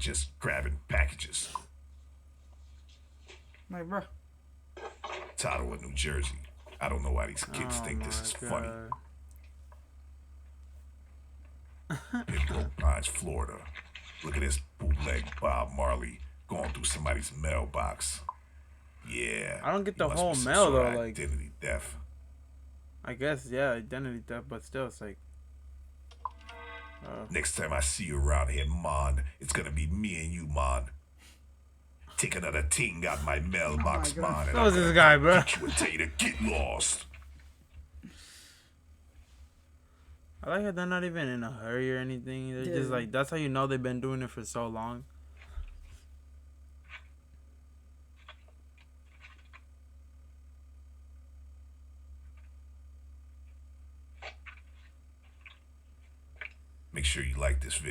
just grabbing packages. Like, bro. It's Ottawa, New Jersey. I don't know why these kids Oh think this my is funny. god. In Broke Pines, Florida. Look at this bootleg Bob Marley going through somebody's mailbox. Yeah. I don't get he the must whole be some mail sort though. of Like, identity theft. I guess, yeah, identity theft, but still, it's like. Next time I see you around here, Mon, it's gonna be me and you, Mon. Take another ting out my mailbox, Oh my God. Mon, and Who's I'm this gonna guy, come bro? get you and tell you to get lost. I like how they're not even in a hurry or anything. They're just Yeah. like, that's how you know they've been doing it for so long. Make sure you like this video.